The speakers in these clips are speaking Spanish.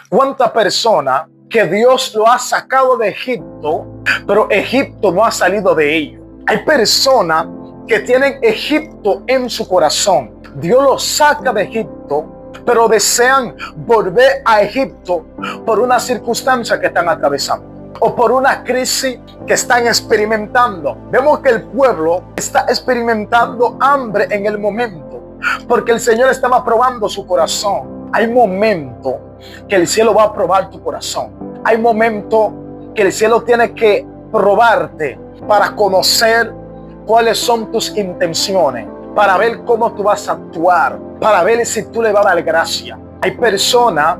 ¿Cuánta persona que Dios lo ha sacado de Egipto, pero Egipto no ha salido de ellos? Hay personas que tienen Egipto en su corazón. Dios los saca de Egipto, pero desean volver a Egipto por una circunstancia que están atravesando o por una crisis que están experimentando. Vemos que el pueblo está experimentando hambre en el momento, porque el Señor estaba probando su corazón. Hay momentos que el cielo va a probar tu corazón. Hay momentos que el cielo tiene que probarte para conocer cuáles son tus intenciones, para ver cómo tú vas a actuar, para ver si tú le vas a dar gracia. Hay personas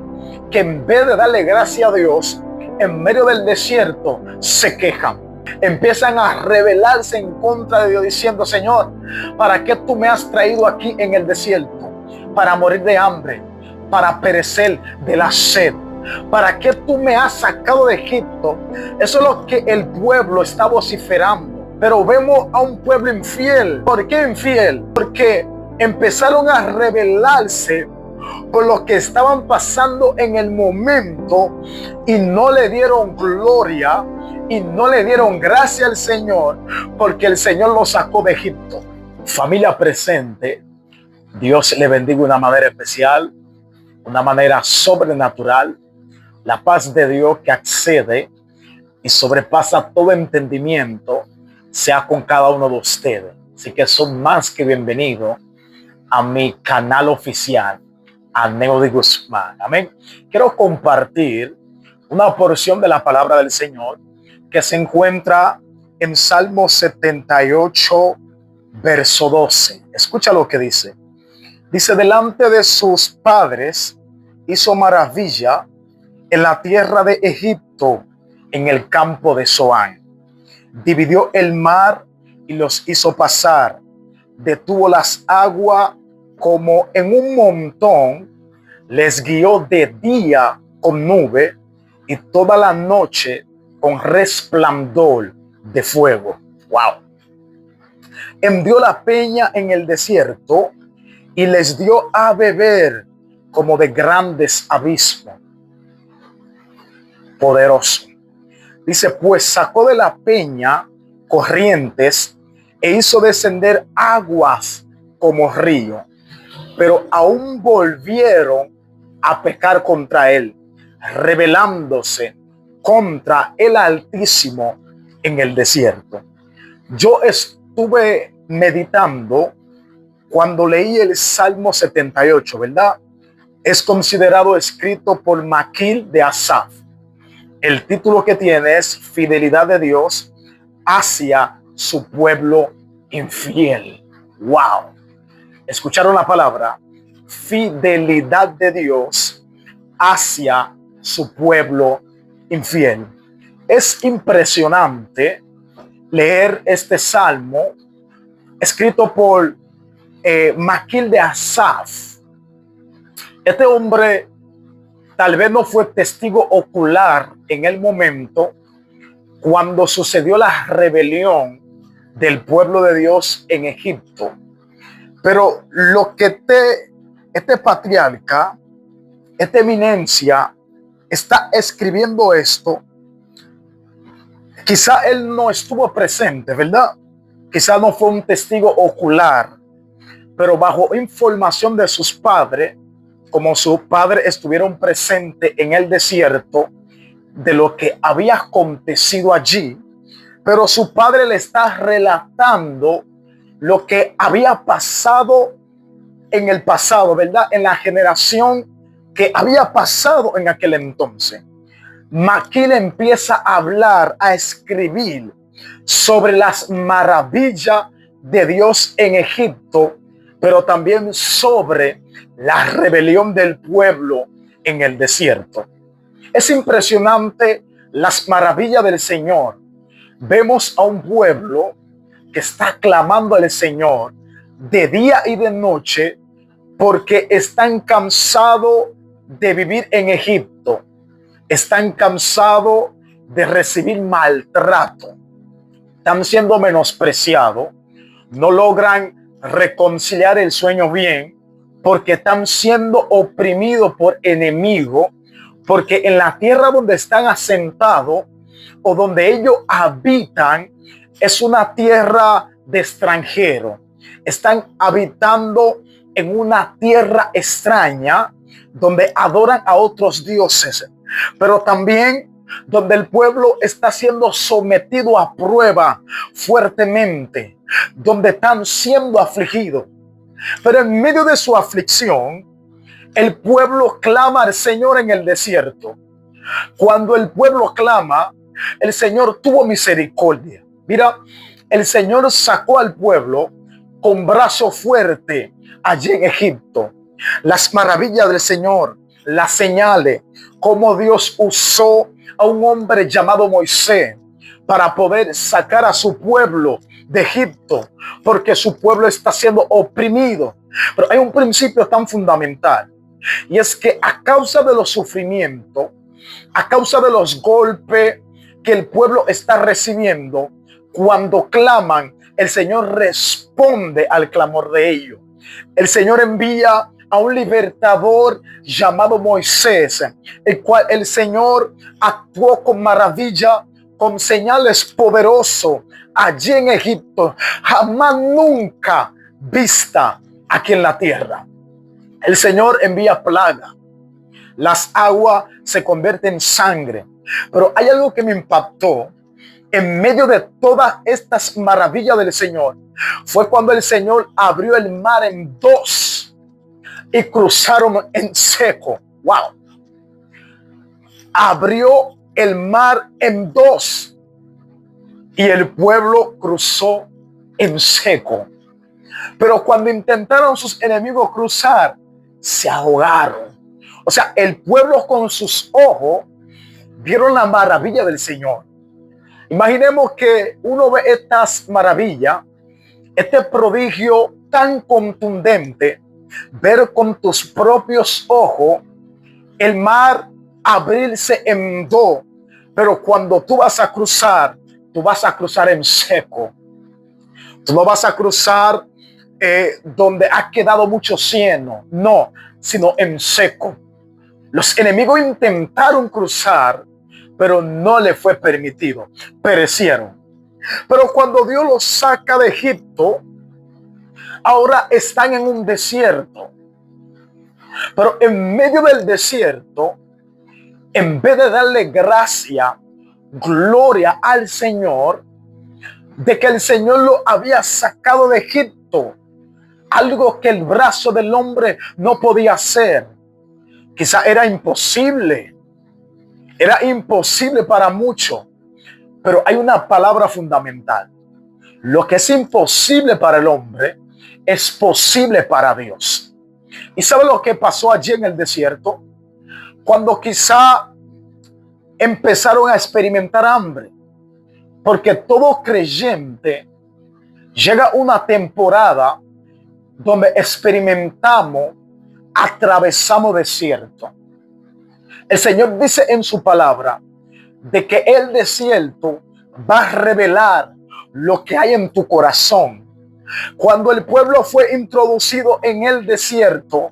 que en vez de darle gracia a Dios, en medio del desierto se quejan. Empiezan a rebelarse en contra de Dios diciendo: Señor, ¿para qué tú me has traído aquí en el desierto? Para morir de hambre, para perecer de la sed. ¿Para qué tú me has sacado de Egipto? Eso es lo que el pueblo está vociferando. Pero vemos a un pueblo infiel. ¿Por qué infiel? Porque empezaron a rebelarse por lo que estaban pasando en el momento y no le dieron gloria y no le dieron gracia al Señor, porque el Señor los sacó de Egipto. Familia presente, Dios le bendiga de una manera especial, una manera sobrenatural. La paz de Dios que accede y sobrepasa todo entendimiento sea con cada uno de ustedes. Así que son más que bienvenidos a mi canal oficial, Neody Guzmán. Amén. Quiero compartir una porción de la palabra del Señor que se encuentra en Salmo 78, verso 12. Escucha lo que dice. Dice: delante de sus padres hizo maravilla en la tierra de Egipto, en el campo de Zoán. Dividió el mar y los hizo pasar. Detuvo las aguas como en un montón. Les guió de día con nube y toda la noche con resplandor de fuego. Wow. Envió la peña en el desierto y les dio a beber como de grandes abismos. Poderoso. Dice: pues sacó de la peña corrientes e hizo descender aguas como río, pero aún volvieron a pecar contra él, rebelándose contra el Altísimo en el desierto. Yo estuve meditando cuando leí el Salmo 78, ¿verdad? Es considerado escrito por Maquil de Asaf. El título que tiene es Fidelidad de Dios hacia su pueblo infiel. Wow. ¿Escucharon la palabra? Fidelidad de Dios hacia su pueblo infiel. Es impresionante leer este salmo escrito por Maquil de Asaf. Este hombre tal vez no fue testigo ocular en el momento cuando sucedió la rebelión del pueblo de Dios en Egipto. Pero lo que este patriarca, esta eminencia, está escribiendo esto, quizá él no estuvo presente, ¿verdad? Quizá no fue un testigo ocular, pero bajo información de sus padres, como sus padres estuvieron presentes en el desierto, de lo que había acontecido allí, pero su padre le está relatando lo que había pasado en el pasado, ¿verdad? En la generación que había pasado en aquel entonces. Maquil empieza a hablar, a escribir sobre las maravillas de Dios en Egipto, pero también sobre la rebelión del pueblo en el desierto. Es impresionante las maravillas del Señor. Vemos a un pueblo que está clamando al Señor de día y de noche porque están cansados de vivir en Egipto. Están cansados de recibir maltrato. Están siendo menospreciados. No logran reconciliar el sueño bien porque están siendo oprimidos por enemigos, porque en la tierra donde están asentados o donde ellos habitan es una tierra de extranjero. Están habitando en una tierra extraña donde adoran a otros dioses, pero también donde el pueblo está siendo sometido a prueba fuertemente, donde están siendo afligidos. Pero en medio de su aflicción, el pueblo clama al Señor en el desierto. Cuando el pueblo clama, el Señor tuvo misericordia. Mira, el Señor sacó al pueblo con brazo fuerte allí en Egipto. Las maravillas del Señor, las señales, cómo Dios usó a un hombre llamado Moisés para poder sacar a su pueblo de Egipto, porque su pueblo está siendo oprimido. Pero hay un principio tan fundamental, y es que a causa de los sufrimientos, a causa de los golpes que el pueblo está recibiendo, cuando claman, el Señor responde al clamor de ellos. El Señor envía a un libertador llamado Moisés, el cual el Señor actuó con maravilla, con señales poderosas allí en Egipto, jamás nunca vista aquí en la tierra. El Señor envía plaga, las aguas se convierten en sangre. Pero hay algo que me impactó en medio de todas estas maravillas del Señor. Fue cuando el Señor abrió el mar en dos y cruzaron en seco. Wow. Abrió el mar en dos y el pueblo cruzó en seco. Pero cuando intentaron sus enemigos cruzar, se ahogaron. O sea, el pueblo con sus ojos vieron la maravilla del Señor. Imaginemos que uno ve estas maravillas, este prodigio tan contundente, ver con tus propios ojos el mar abrirse en dos, pero cuando tú vas a cruzar en seco. Tú no vas a cruzar donde ha quedado mucho cieno, no, sino en seco. Los enemigos intentaron cruzar, pero no les fue permitido, perecieron. Pero cuando Dios los saca de Egipto, ahora están en un desierto. Pero en medio del desierto, en vez de darle gracia, gloria al Señor, de que el Señor lo había sacado de Egipto, algo que el brazo del hombre no podía hacer. Quizá era imposible para muchos, pero hay una palabra fundamental. Lo que es imposible para el hombre es posible para Dios. ¿Y sabe lo que pasó allí en el desierto? Cuando quizá empezaron a experimentar hambre, porque todo creyente llega una temporada donde experimentamos, atravesamos desierto. El Señor dice en su palabra de que el desierto va a revelar lo que hay en tu corazón. Cuando el pueblo fue introducido en el desierto,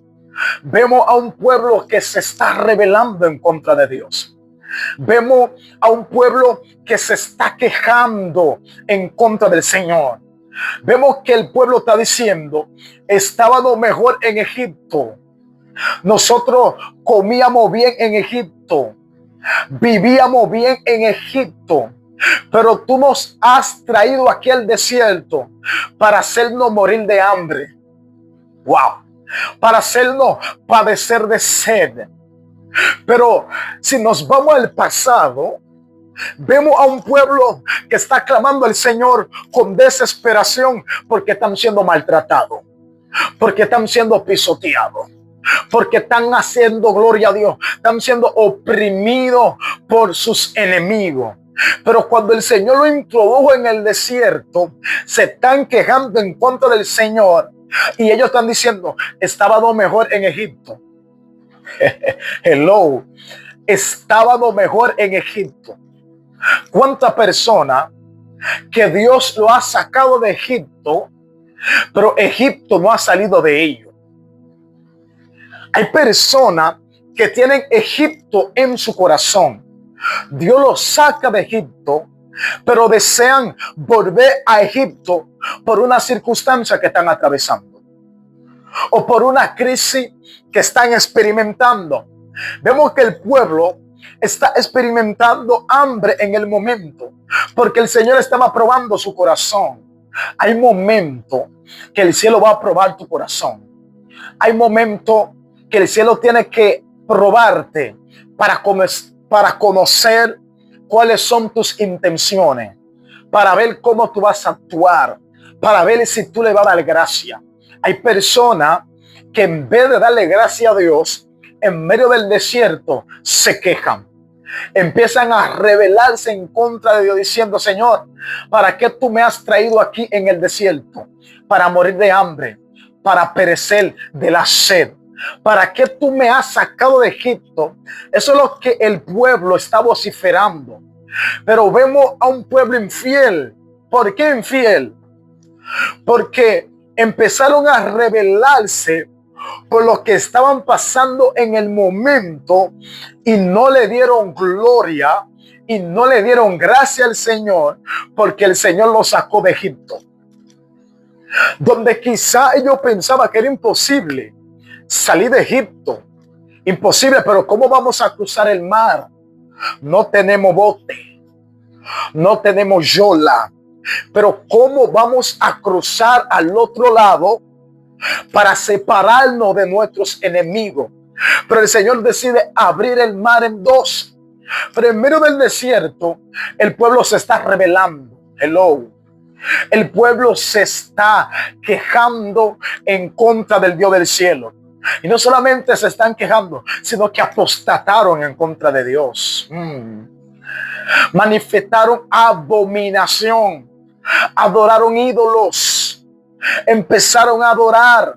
vemos a un pueblo que se está rebelando en contra de Dios. Vemos a un pueblo que se está quejando en contra del Señor. Vemos que el pueblo está diciendo, estábamos mejor en Egipto. Nosotros comíamos bien en Egipto. Vivíamos bien en Egipto. Pero tú nos has traído aquí al desierto para hacernos morir de hambre. Wow. Para hacernos padecer de sed. Pero si nos vamos al pasado, vemos a un pueblo que está clamando al Señor con desesperación porque están siendo maltratados, porque están siendo pisoteados, porque están haciendo, gloria a Dios, están siendo oprimidos por sus enemigos. Pero cuando el Señor lo introdujo en el desierto, se están quejando en contra del Señor y ellos están diciendo, estábamos mejor en Egipto. Hello, estábamos mejor en Egipto. ¿Cuántas personas que Dios lo ha sacado de Egipto, pero Egipto no ha salido de ellos? Hay personas que tienen Egipto en su corazón. Dios los saca de Egipto, pero desean volver a Egipto por una circunstancia que están atravesando o por una crisis que están experimentando. Vemos que el pueblo está experimentando hambre en el momento porque el Señor estaba probando su corazón. Hay momentos que el cielo va a probar tu corazón. Hay momentos que el cielo tiene que probarte para conocer cuáles son tus intenciones, para ver cómo tú vas a actuar, para ver si tú le vas a dar gracia. Hay personas que en vez de darle gracia a Dios, en medio del desierto se quejan. Empiezan a rebelarse en contra de Dios diciendo: Señor, ¿para qué tú me has traído aquí en el desierto? Para morir de hambre, para perecer de la sed. ¿Para qué tú me has sacado de Egipto? Eso es lo que el pueblo está vociferando. Pero vemos a un pueblo infiel. ¿Por qué infiel? Porque empezaron a rebelarse por lo que estaban pasando en el momento y no le dieron gloria y no le dieron gracia al Señor, porque el Señor los sacó de Egipto, donde quizá ellos pensaban que era imposible salir de Egipto. Imposible, pero ¿cómo vamos a cruzar el mar? No tenemos bote, no tenemos yola, pero ¿cómo vamos a cruzar al otro lado para separarnos de nuestros enemigos? Pero el Señor decide abrir el mar en dos. Pero en medio del desierto, el pueblo se está rebelando. Hello. El pueblo se está quejando en contra del Dios del cielo. Y no solamente se están quejando, sino que apostataron en contra de Dios. Manifestaron abominación. Adoraron ídolos. Empezaron a adorar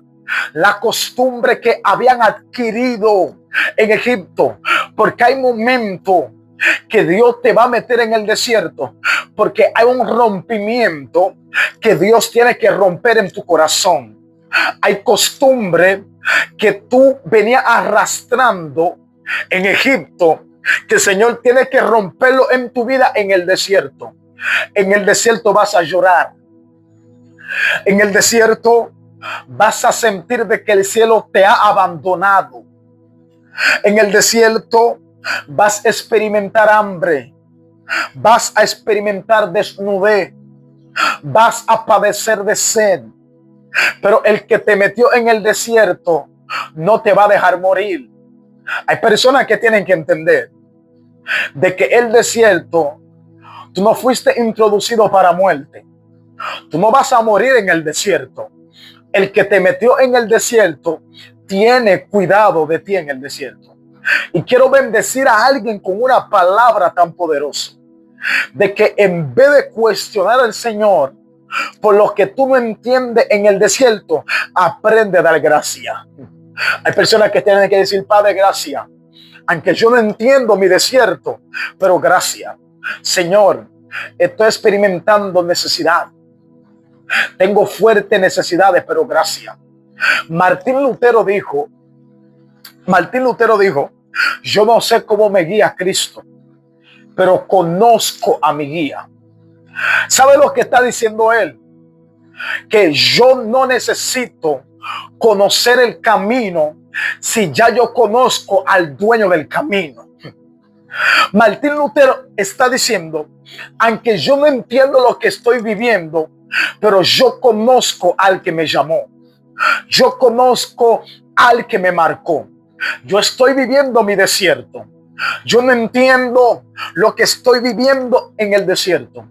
la costumbre que habían adquirido en Egipto. Porque hay momentos que Dios te va a meter en el desierto, porque hay un rompimiento que Dios tiene que romper en tu corazón. Hay costumbre que tú venías arrastrando en Egipto, que el Señor tiene que romperlo en tu vida en el desierto. En el desierto vas a llorar. En el desierto vas a sentir de que el cielo te ha abandonado. En el desierto vas a experimentar hambre. Vas a experimentar desnudez. Vas a padecer de sed. Pero el que te metió en el desierto no te va a dejar morir. Hay personas que tienen que entender de que el desierto, tú no fuiste introducido para muerte. Tú no vas a morir en el desierto. El que te metió en el desierto tiene cuidado de ti en el desierto. Y quiero bendecir a alguien con una palabra tan poderosa, de que en vez de cuestionar al Señor por lo que tú no entiendes en el desierto, aprende a dar gracia. Hay personas que tienen que decir: Padre, gracias, aunque yo no entiendo mi desierto, pero gracias. Señor, estoy experimentando necesidad. Tengo fuertes necesidades, pero gracias. Martín Lutero dijo, yo no sé cómo me guía Cristo, pero conozco a mi guía. ¿Sabe lo que está diciendo él? Que yo no necesito conocer el camino si ya yo conozco al dueño del camino. Martín Lutero está diciendo: aunque yo no entiendo lo que estoy viviendo, pero yo conozco al que me llamó. Yo conozco al que me marcó. Yo estoy viviendo mi desierto. Yo no entiendo lo que estoy viviendo en el desierto.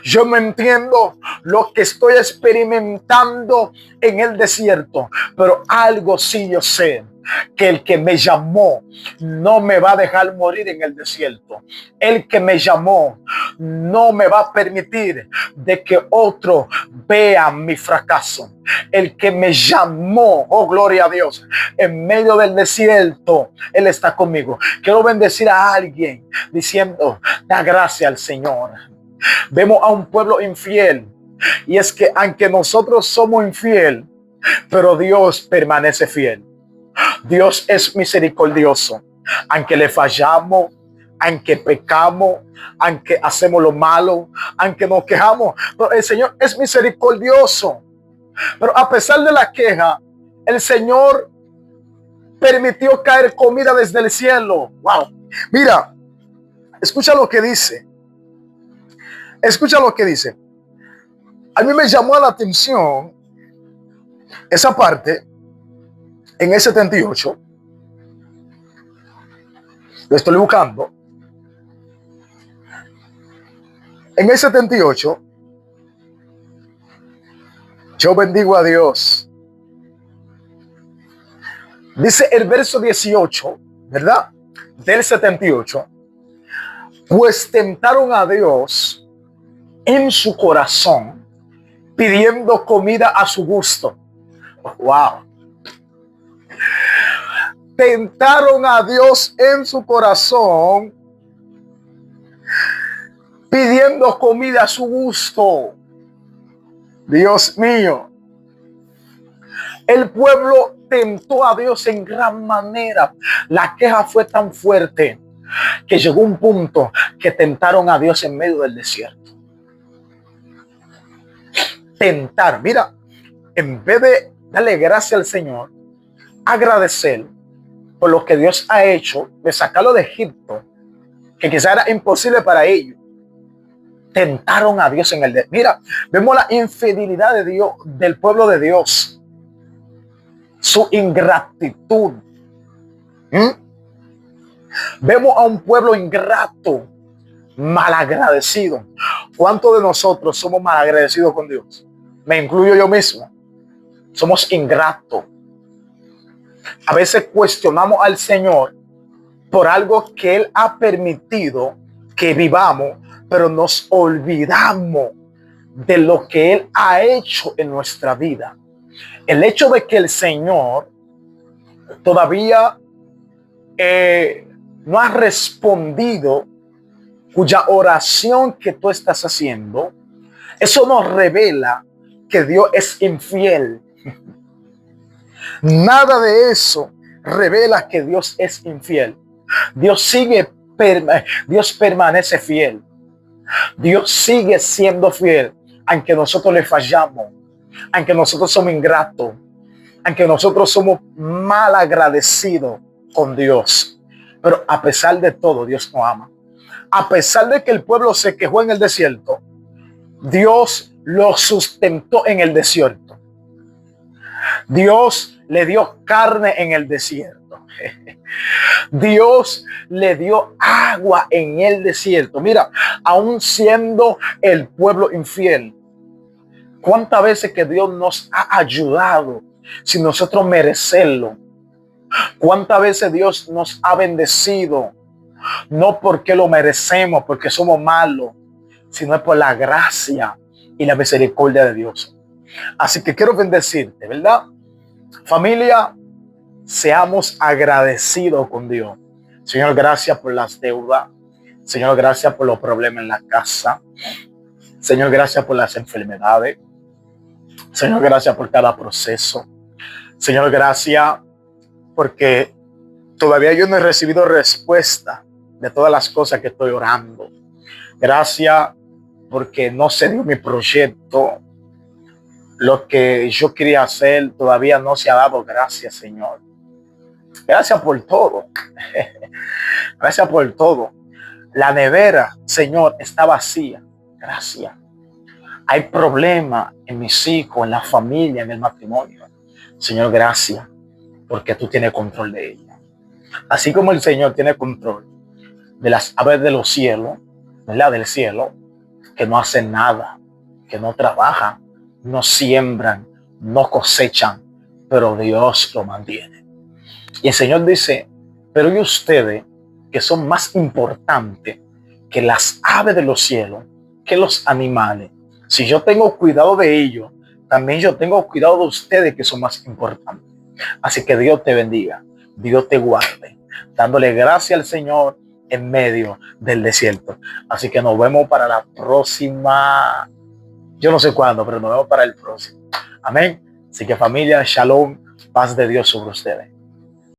Yo no entiendo lo que estoy experimentando en el desierto, pero algo sí yo sé: que el que me llamó no me va a dejar morir en el desierto. El que me llamó no me va a permitir de que otro vea mi fracaso. El que me llamó, oh gloria a Dios, en medio del desierto, Él está conmigo. Quiero bendecir a alguien diciendo: da gracia al Señor. Vemos a un pueblo infiel, y es que aunque nosotros somos infiel, pero Dios permanece fiel. Dios es misericordioso. aunque le fallamos, aunque pecamos, aunque hacemos lo malo, aunque nos quejamos, pero el Señor es misericordioso. Pero a pesar de la queja, el Señor permitió caer comida desde el cielo. Wow. Mira, escucha lo que dice. Escucha lo que dice. A mí me llamó la atención esa parte en el 78. Lo estoy buscando. En el 78, yo bendigo a Dios. Dice el verso 18, ¿verdad? Del 78. Pues tentaron a Dios en su corazón, pidiendo comida a su gusto. Wow. Tentaron a Dios en su corazón, pidiendo comida a su gusto. Dios mío. El pueblo tentó a Dios en gran manera. La queja fue tan fuerte que llegó un punto que tentaron a Dios en medio del desierto. Tentar. Mira, en vez de darle gracias al Señor, agradecer por lo que Dios ha hecho, de sacarlo de Egipto, que quizá era imposible para ellos, tentaron a Dios en el desierto. Mira, vemos la infidelidad de Dios, del pueblo de Dios, su ingratitud. Vemos a un pueblo ingrato, malagradecido. ¿Cuántos de nosotros somos malagradecidos con Dios? Me incluyo yo mismo. Somos ingratos. A veces cuestionamos al Señor por algo que Él ha permitido que vivamos, pero nos olvidamos de lo que Él ha hecho en nuestra vida. El hecho de que el Señor todavía no ha respondido cuya oración que tú estás haciendo, eso nos revela que Dios es infiel. Nada de eso revela que Dios es infiel. Dios permanece fiel. Dios sigue siendo fiel, aunque nosotros le fallamos, aunque nosotros somos ingratos, aunque nosotros somos mal agradecidos con Dios. Pero a pesar de todo, Dios nos ama. A pesar de que el pueblo se quejó en el desierto, Dios lo sustentó en el desierto. Dios le dio carne en el desierto. Dios le dio agua en el desierto. Mira, aún siendo el pueblo infiel, ¿cuántas veces que Dios nos ha ayudado sin nosotros merecerlo? ¿Cuántas veces Dios nos ha bendecido? No porque lo merecemos, porque somos malos, sino por la gracia y la misericordia de Dios. Así que quiero bendecirte, ¿verdad? Familia, seamos agradecidos con Dios. Señor, gracias por las deudas. Señor, gracias por los problemas en la casa. Señor, gracias por las enfermedades. Señor, gracias por cada proceso. Señor, gracias porque todavía yo no he recibido respuesta de todas las cosas que estoy orando. Gracias porque no se dio mi proyecto. Lo que yo quería hacer todavía no se ha dado. Gracias, Señor. Gracias por todo. Gracias por todo. La nevera, Señor, está vacía. Gracias. Hay problemas en mis hijos, en la familia, en el matrimonio. Señor, gracias, porque tú tienes control de ella. Así como el Señor tiene control de las aves de los cielos, ¿verdad? Del cielo, que no hacen nada, que no trabajan, no siembran, no cosechan, pero Dios lo mantiene. Y el Señor dice, pero y ustedes, que son más importantes que las aves de los cielos, que los animales, si yo tengo cuidado de ellos, también yo tengo cuidado de ustedes, que son más importantes. Así que Dios te bendiga, Dios te guarde, dándole gracias al Señor en medio del desierto. Así que nos vemos para la próxima. Yo no sé cuándo, pero nos vemos para el próximo. Amén. Así que familia, shalom, paz de Dios sobre ustedes.